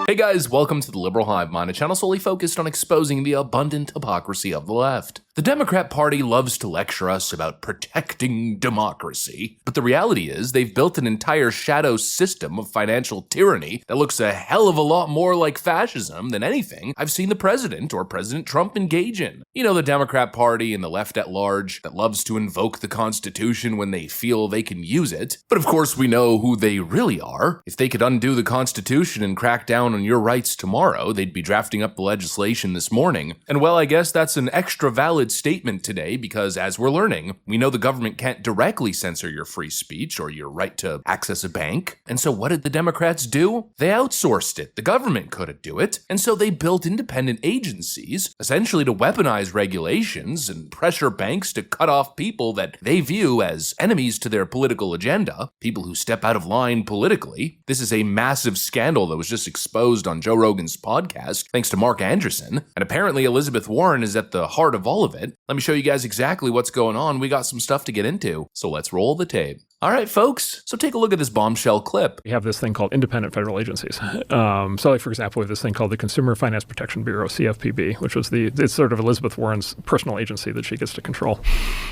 Hey guys, welcome to the Liberal Hive Mind, a channel solely focused on exposing the abundant hypocrisy of the left. The Democrat Party loves to lecture us about protecting democracy, but the reality is they've built an entire shadow system of financial tyranny that looks a hell of a lot more like fascism than anything I've seen the president or President Trump engage in. You know, the Democrat Party and the left at large that loves to invoke the Constitution when they feel they can use it. But of course we know who they really are. If they could undo the Constitution and crack down on your rights tomorrow, they'd be drafting up the legislation this morning. And well, I guess that's an extra valid statement today because, as we're learning, we know the government can't directly censor your free speech or your right to access a bank. And so what did the Democrats do? They outsourced it. The government couldn't do it. And so they built independent agencies, essentially to weaponize regulations and pressure banks to cut off people that they view as enemies to their political agenda, people who step out of line politically. This is a massive scandal that was just exposed on Joe Rogan's podcast, thanks to Mark Anderson. And apparently Elizabeth Warren is at the heart of all of it. Let me show you guys exactly what's going on. We got some stuff to get into, so let's roll the tape. All right, folks, so take a look at this bombshell clip. We have this thing called independent federal agencies. So like, for example, we have this thing called the Consumer Finance Protection Bureau, CFPB, which was it's sort of Elizabeth Warren's personal agency that she gets to control.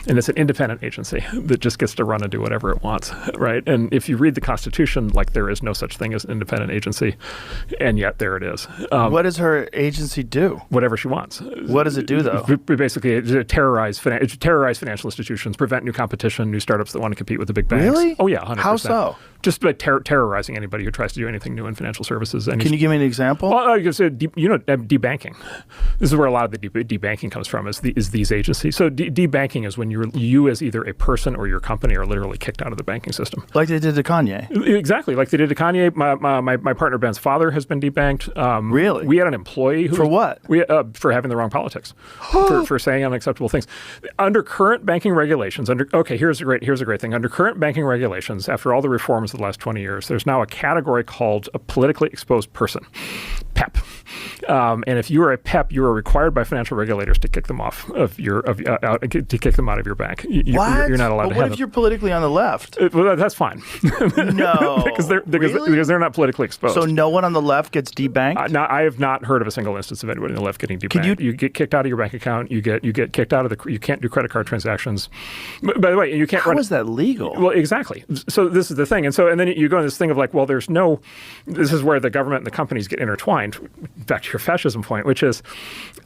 And it's an independent agency that just gets to run and do whatever it wants, right? And if you read the Constitution, like, there is no such thing as an independent agency, and yet there it is. What does her agency do? Whatever she wants. What does it do, though? Basically, terrorize financial institutions, prevent new competition, new startups that want to compete with the big banks. Really? Oh, yeah, 100%. How so? Just by terrorizing anybody who tries to do anything new in financial services. Can you give me an example? Well, I guess, debanking. This is where a lot of the debanking comes from, is these agencies. So debanking is when you as either a person or your company are literally kicked out of the banking system. Like they did to Kanye. Exactly, like they did to Kanye. My partner Ben's father has been debanked. Really? We had an employee who... For what? For having the wrong politics. for saying unacceptable things. Under current banking regulations, here's a great thing. Under current banking regulations, after all the reforms of the last 20 years, there's now a category called a politically exposed person, PEP. And if you are a PEP, you are required by financial regulators to kick them off of to kick them out of your bank. What? You're not allowed to have them. What if you're politically on the left? Well, that's fine. No. because they're not politically exposed. So no one on the left gets debanked? I have not heard of a single instance of anybody on the left getting debanked. You get kicked out of your bank account. You get kicked out of you can't do credit card transactions. By the way, you can't How is that legal? Well, exactly. So this is the thing. And then you go into this thing of like, well, this is where the government and the companies get intertwined. Back to your fascism point, which is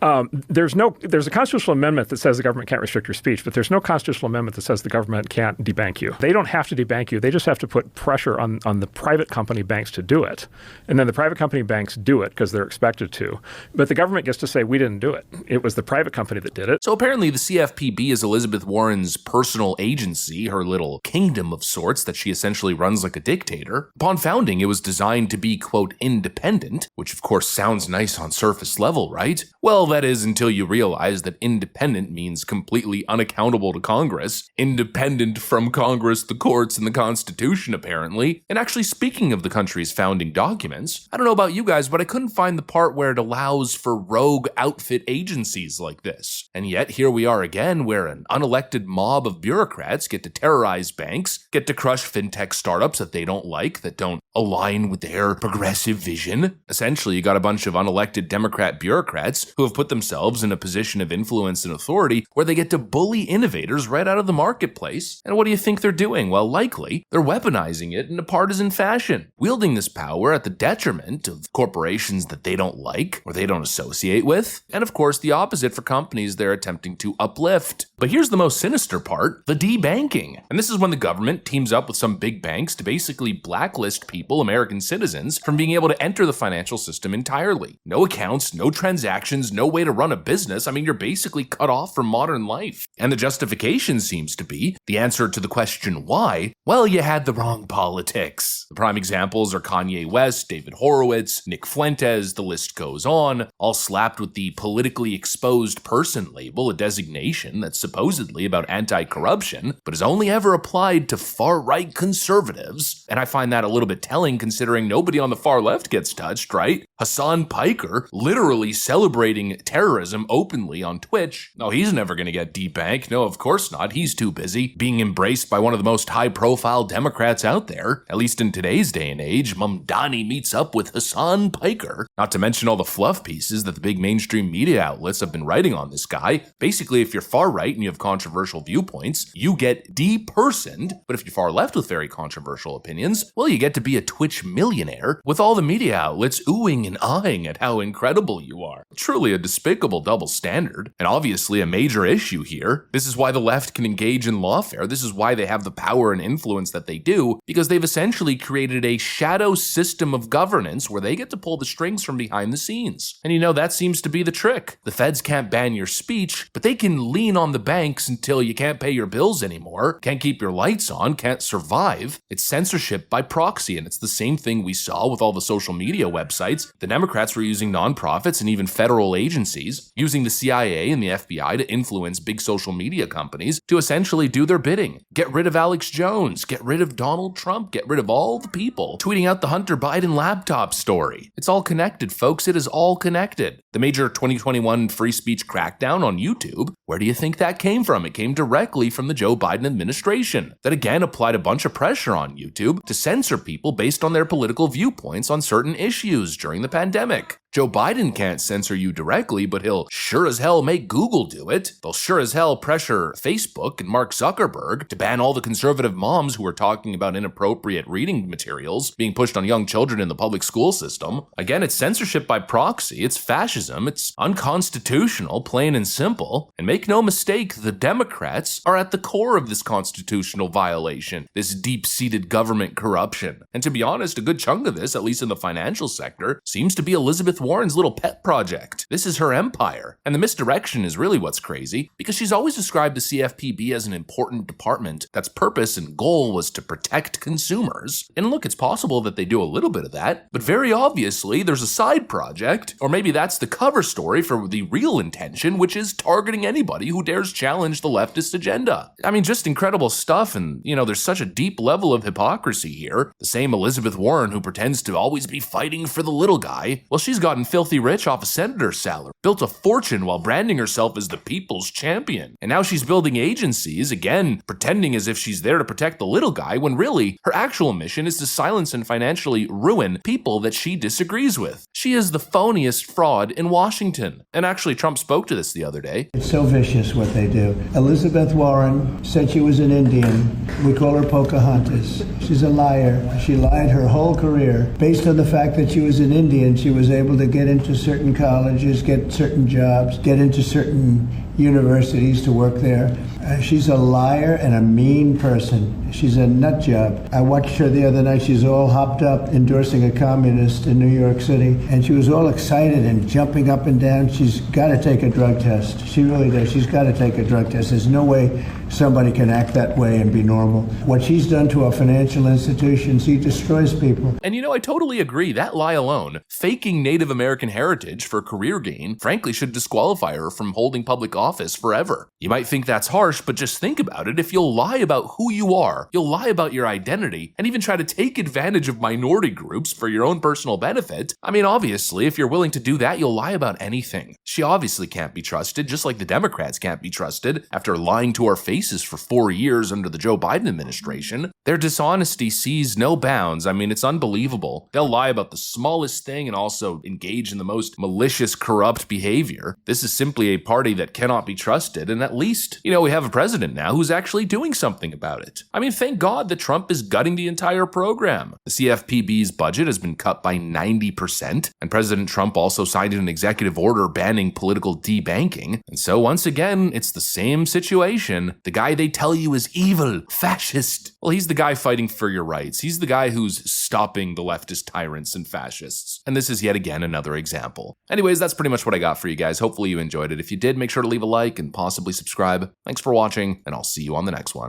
there's a constitutional amendment that says the government can't restrict your speech, but there's no constitutional amendment that says the government can't debank you. They don't have to debank you. They just have to put pressure on the private company banks to do it. And then the private company banks do it because they're expected to. But the government gets to say, we didn't do it. It was the private company that did it. So apparently the CFPB is Elizabeth Warren's personal agency, her little kingdom of sorts that she essentially runs like a dictator. Upon founding, it was designed to be, quote, independent, which of course sounds nice on surface level, right? Well, that is until you realize that independent means completely unaccountable to Congress, independent from Congress, the courts, and the Constitution, apparently. And actually, speaking of the country's founding documents, I don't know about you guys, but I couldn't find the part where it allows for rogue outfit agencies like this. And yet, here we are again, where an unelected mob of bureaucrats get to terrorize banks, get to crush fintech startups that they don't like, that don't align with their progressive vision. Essentially, you got a bunch of unelected Democrat bureaucrats who have put themselves in a position of influence and authority where they get to bully innovators right out of the marketplace. And what do you think they're doing? Well, likely, they're weaponizing it in a partisan fashion, wielding this power at the detriment of corporations that they don't like or they don't associate with. And of course, the opposite for companies they're attempting to uplift. But here's the most sinister part, the debanking. And this is when the government teams up with some big banks to basically blacklist people, American citizens, from being able to enter the financial system entirely. No accounts, no transactions, no way to run a business. I mean, you're basically cut off from modern life. And the justification seems to be the answer to the question why. Well, you had the wrong politics. The prime examples are Kanye West, David Horowitz, Nick Fuentes, the list goes on, all slapped with the politically exposed person label, a designation that's supposedly about anti-corruption, but is only ever applied to far-right conservatives. And I find that a little bit telling considering nobody on the far left gets touched, right? Hassan Piker literally celebrating terrorism openly on Twitch. No, he's never going to get debanked. bank. No, of course not. He's too busy being embraced by one of the most high-profile Democrats out there. At least in today's day and age, Mamdani meets up with Hassan Piker. Not to mention all the fluff pieces that the big mainstream media outlets have been writing on this guy. Basically, if you're far right and you have controversial viewpoints, you get depersoned. But if you're far left with very controversial opinions, well, you get to be a Twitch millionaire with all the media outlets oohing and ahhing at how incredible you are. Truly a despicable double standard, and obviously a major issue here. This is why the left can engage in lawfare. This is why they have the power and influence that they do, because they've essentially created a shadow system of governance where they get to pull the strings from behind the scenes. And that seems to be the trick. The feds can't ban your speech, but they can lean on the banks until you can't pay your bills anymore, can't keep your lights on, can't survive. It's censorship by proxy, and it's the same thing we saw with all the social media websites. The Democrats were using nonprofits and even federal agencies, using the CIA and the FBI to influence big social media companies to essentially do their bidding. Get rid of Alex Jones, get rid of Donald Trump, get rid of all the people tweeting out the Hunter Biden laptop story. It's all connected, folks. It is all connected. The major 2021 free speech crackdown on YouTube, where do you think that came from? It came directly from the Joe Biden administration that again applied a bunch of pressure on YouTube to censor people based on their political viewpoints on certain issues during the pandemic. Joe Biden can't censor you directly, but he'll sure as hell make Google do it. They'll sure as hell pressure Facebook and Mark Zuckerberg to ban all the conservative moms who are talking about inappropriate reading materials being pushed on young children in the public school system. Again, it's censorship by proxy, it's fascism, it's unconstitutional, plain and simple. And make no mistake, the Democrats are at the core of this constitutional violation, this deep-seated government corruption. And to be honest, a good chunk of this, at least in the financial sector, seems to be Elizabeth Warren's little pet project. This is her empire. And the misdirection is really what's crazy, because she's always described the CFPB as an important department that's purpose and goal was to protect consumers. And look, it's possible that they do a little bit of that, but very obviously there's a side project, or maybe that's the cover story for the real intention, which is targeting anybody who dares challenge the leftist agenda. I mean, just incredible stuff, and there's such a deep level of hypocrisy here. The same Elizabeth Warren who pretends to always be fighting for the little guy, well, she's gotten filthy rich off a senator's salary, built a fortune while branding herself as the people's champion. And now she's building agencies, again, pretending as if she's there to protect the little guy, when really, her actual mission is to silence and financially ruin people that she disagrees with. She is the phoniest fraud in Washington. And actually, Trump spoke to this the other day. It's so vicious what they do. Elizabeth Warren said she was an Indian. We call her Pocahontas. She's a liar. She lied her whole career. Based on the fact that she was an Indian, she was able to get into certain colleges, get certain jobs, get into certain universities to work there. She's a liar and a mean person. She's a nut job. I watched her the other night. She's all hopped up endorsing a communist in New York City, and she was all excited and jumping up and down. She's got to take a drug test. She really does. She's got to take a drug test. There's no way somebody can act that way and be normal. What she's done to our financial institutions, she destroys people. And I totally agree. That lie alone, faking Native American heritage for career gain, frankly should disqualify her from holding public office forever. You might think that's harsh, but just think about it. If you'll lie about who you are, you'll lie about your identity, and even try to take advantage of minority groups for your own personal benefit, I mean, obviously, if you're willing to do that, you'll lie about anything. She obviously can't be trusted, just like the Democrats can't be trusted after lying to our faces for 4 years under the Joe Biden administration. Their dishonesty sees no bounds. I mean, it's unbelievable. They'll lie about the smallest thing and also engage in the most malicious, corrupt behavior. This is simply a party that cannot be trusted, and at least, we have a president now who's actually doing something about it. I mean, thank God that Trump is gutting the entire program. The CFPB's budget has been cut by 90%, and President Trump also signed an executive order banning political debanking. And so once again, it's the same situation. The guy they tell you is evil, fascist. Well, he's the guy fighting for your rights. He's the guy who's stopping the leftist tyrants and fascists. And this is yet again another example. Anyways, that's pretty much what I got for you guys. Hopefully you enjoyed it. If you did, make sure to leave a like and possibly subscribe. Thanks for watching, and I'll see you on the next one.